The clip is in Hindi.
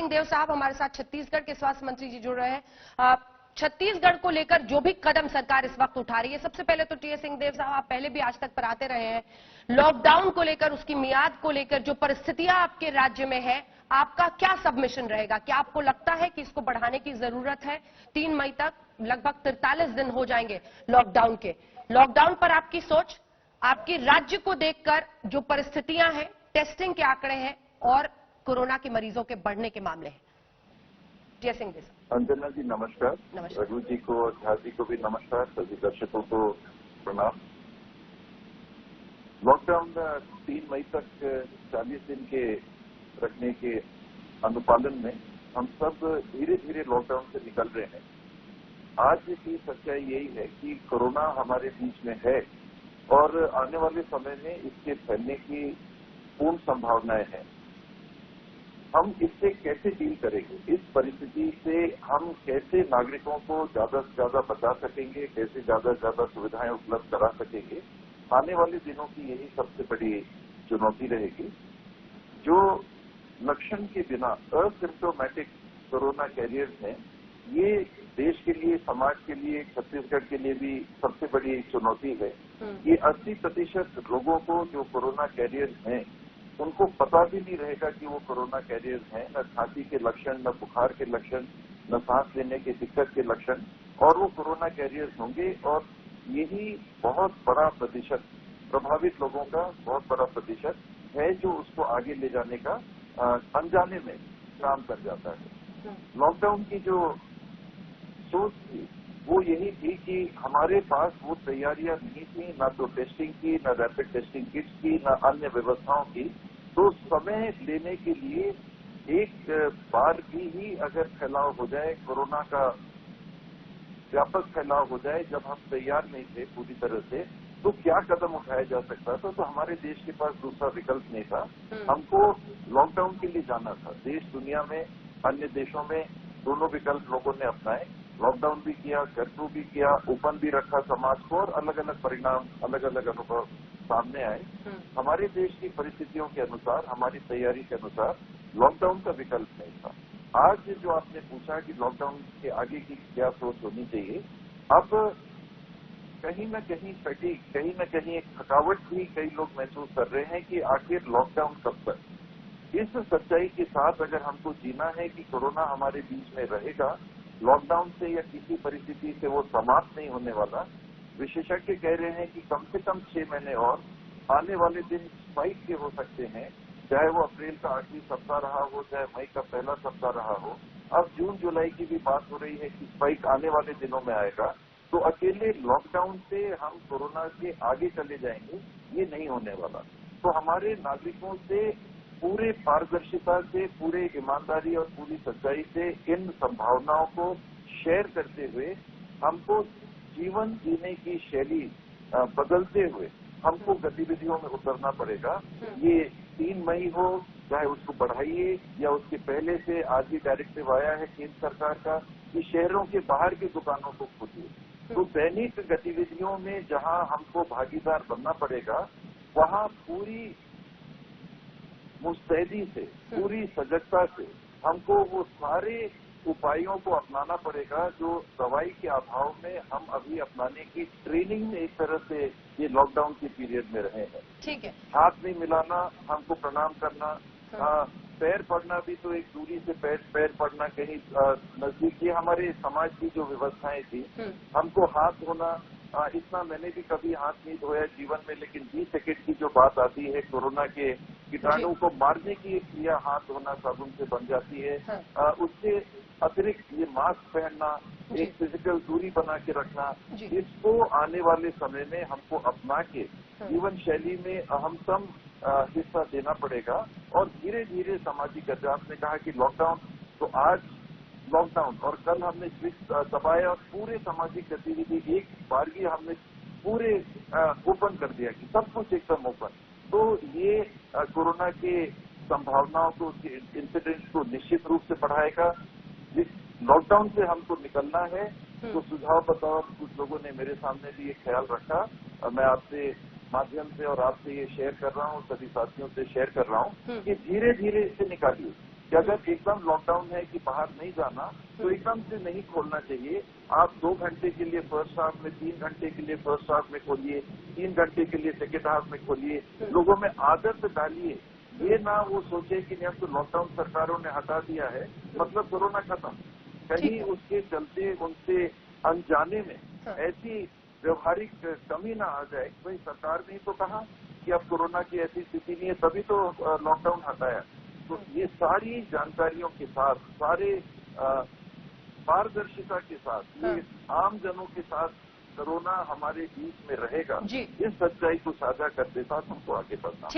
सिंहदेव साहब हमारे साथ छत्तीसगढ़ के स्वास्थ्य मंत्री जी जुड़ रहे हैं। छत्तीसगढ़ को लेकर जो भी कदम सरकार इस वक्त उठा रही है, सबसे पहले तो टी.एस. सिंहदेव साहब, आप पहले भी आज तक पर आते रहे हैं, लॉकडाउन को लेकर, उसकी मियाद को लेकर जो परिस्थितियां आपके राज्य में है, आपका क्या सबमिशन रहेगा? क्या आपको लगता है कि इसको बढ़ाने की जरूरत है? 3 मई तक लगभग 43 दिन हो जाएंगे लॉकडाउन के। लॉकडाउन पर आपकी सोच, आपके राज्य को देखकर जो परिस्थितियां हैं, टेस्टिंग के आंकड़े हैं और कोरोना के मरीजों के बढ़ने के मामले हैं। टी.एस. सिंहदेव साहब। अंजना जी नमस्कार। रघु जी को और झा जी को भी नमस्कार। सभी दर्शकों को प्रणाम। लॉकडाउन 3 मई तक 40 दिन के रखने के अनुपालन में हम सब धीरे धीरे लॉकडाउन से निकल रहे हैं। आज की सच्चाई यही है कि कोरोना हमारे बीच में है और आने वाले समय में इसके फैलने की पूर्ण संभावनाएं हैं। हम इससे कैसे डील करेंगे, इस परिस्थिति से हम कैसे नागरिकों को ज्यादा से ज्यादा बचा सकेंगे, कैसे ज्यादा से ज्यादा सुविधाएं उपलब्ध करा सकेंगे, आने वाले दिनों की यही सबसे बड़ी चुनौती रहेगी। जो लक्षण के बिना असिम्प्टोमेटिक कोरोना कैरियर्स हैं, ये देश के लिए, समाज के लिए, छत्तीसगढ़ के लिए भी सबसे बड़ी चुनौती है। ये 80% लोगों को जो कोरोना कैरियर्स हैं, उनको पता भी नहीं रहेगा कि वो कोरोना कैरियर्स हैं। न खांसी के लक्षण, न बुखार के लक्षण, न सांस लेने के दिक्कत के लक्षण, और वो कोरोना कैरियर्स होंगे। और यही बहुत बड़ा प्रतिशत, प्रभावित लोगों का बहुत बड़ा प्रतिशत है जो उसको आगे ले जाने का अनजाने में काम कर जाता है। लॉकडाउन की जो सोच थी वो यही थी कि हमारे पास वो तैयारियां नहीं थी, ना तो टेस्टिंग की, ना रैपिड टेस्टिंग किट्स की, ना अन्य व्यवस्थाओं की। तो समय लेने के लिए एक बार ही अगर फैलाव हो जाए, कोरोना का व्यापक फैलाव हो जाए, जब हम तैयार नहीं थे पूरी तरह से, तो क्या कदम उठाया जा सकता था? तो हमारे देश के पास दूसरा विकल्प नहीं था। हमको लॉकडाउन के लिए जाना था। देश दुनिया में, अन्य देशों में दोनों विकल्प लोगों ने अपनाए। लॉकडाउन भी किया, कर्फ्यू भी किया, ओपन भी रखा समाज को, और अलग अलग परिणाम, अलग अलग अनुभव सामने आए। हमारे देश की परिस्थितियों के अनुसार, हमारी तैयारी के अनुसार लॉकडाउन का विकल्प नहीं था। आज जो आपने पूछा कि लॉकडाउन के आगे की क्या सोच होनी चाहिए, अब कहीं न कहीं फैटिग, कहीं न कहीं एक थकावट भी कई लोग महसूस कर रहे हैं कि आखिर लॉकडाउन कब तक। इस सच्चाई के साथ अगर हमको जीना है कि कोरोना हमारे बीच में रहेगा, लॉकडाउन से या किसी परिस्थिति से वो समाप्त नहीं होने वाला। विशेषज्ञ कह रहे हैं कि कम से कम 6 महीने और आने वाले दिन स्पाइक के हो सकते हैं, चाहे वो अप्रैल का आखिरी सप्ताह रहा हो, चाहे मई का पहला सप्ताह रहा हो। अब जून जुलाई की भी बात हो रही है कि स्पाइक आने वाले दिनों में आएगा। तो अकेले लॉकडाउन से हम कोरोना के आगे चले जाएंगे, ये नहीं होने वाला। तो हमारे नागरिकों से पूरे पारदर्शिता से, पूरे ईमानदारी और पूरी सच्चाई से इन संभावनाओं को शेयर करते हुए हमको जीवन जीने की शैली बदलते हुए हमको गतिविधियों में उतरना पड़ेगा। ये 3 मई हो, चाहे उसको बढ़ाइए या उसके पहले से आज ही डायरेक्टिव आया है केंद्र सरकार का कि शहरों के बाहर की दुकानों को खोलिए। तो दैनिक गतिविधियों में जहां हमको भागीदार बनना पड़ेगा, वहां पूरी मुस्तैदी से, पूरी सजगता से हमको वो सारे उपायों को अपनाना पड़ेगा जो दवाई के अभाव में हम अभी अपनाने की ट्रेनिंग में एक तरह से ये लॉकडाउन के पीरियड में रहे हैं। ठीक है। हाथ नहीं मिलाना, हमको प्रणाम करना, पैर पड़ना भी तो एक दूरी से पैर पड़ना, कहीं नजदीक, ये हमारे समाज की जो व्यवस्थाएं थी। हमको हाथ धोना, इतना मैंने भी कभी हाथ नहीं धोया जीवन में, लेकिन 20 सेकेंड की जो बात आती है, कोरोना के कीटाणु को मारने की एक क्रिया हाथ धोना साबुन से बन जाती है। उससे अतिरिक्त ये मास्क पहनना, एक फिजिकल दूरी बना के रखना, इसको आने वाले समय में हमको अपना के जीवन शैली में अहमतम हिस्सा देना पड़ेगा। और धीरे धीरे सामाजिक गतिविधि, आपने कहा कि लॉकडाउन, तो आज लॉकडाउन और कल हमने स्विच दबाया और पूरे सामाजिक गतिविधि एक बारगी हमने पूरे ओपन कर दिया कि सब कुछ एकदम ओपन। तो ये कोरोना के संभावनाओं को, इंसिडेंट्स को निश्चित रूप से बढ़ाएगा। इस लॉकडाउन से हमको निकलना है तो सुझाव बताओ। कुछ लोगों ने मेरे सामने भी ये ख्याल रखा, मैं आपसे माध्यम से और आपसे ये शेयर कर रहा हूँ, सभी साथियों से शेयर कर रहा हूँ कि धीरे धीरे इससे निकालिए। कि अगर एकदम लॉकडाउन है कि बाहर नहीं जाना तो एकदम से नहीं खोलना चाहिए। आप 2 घंटे के लिए फर्स्ट हाफ में, 3 घंटे के लिए फर्स्ट हाफ में खोलिए, 3 घंटे के लिए सेकेंड हाफ में खोलिए। लोगों में आदत डालिए, ये ना वो सोचे कि नहीं अब तो लॉकडाउन सरकारों ने हटा दिया है मतलब कोरोना खत्म। कहीं उसके चलते उनसे अनजाने में ऐसी व्यवहारिक कमी ना आ जाए। भाई सरकार ने तो कहा कि अब कोरोना की ऐसी स्थिति नहीं है तभी तो लॉकडाउन हटाया। तो ये सारी जानकारियों के साथ, सारे पारदर्शिता के साथ, ये आम जनों के साथ कोरोना हमारे बीच में रहेगा, इस सच्चाई को साझा करते साथ हमको आगे बढ़ना।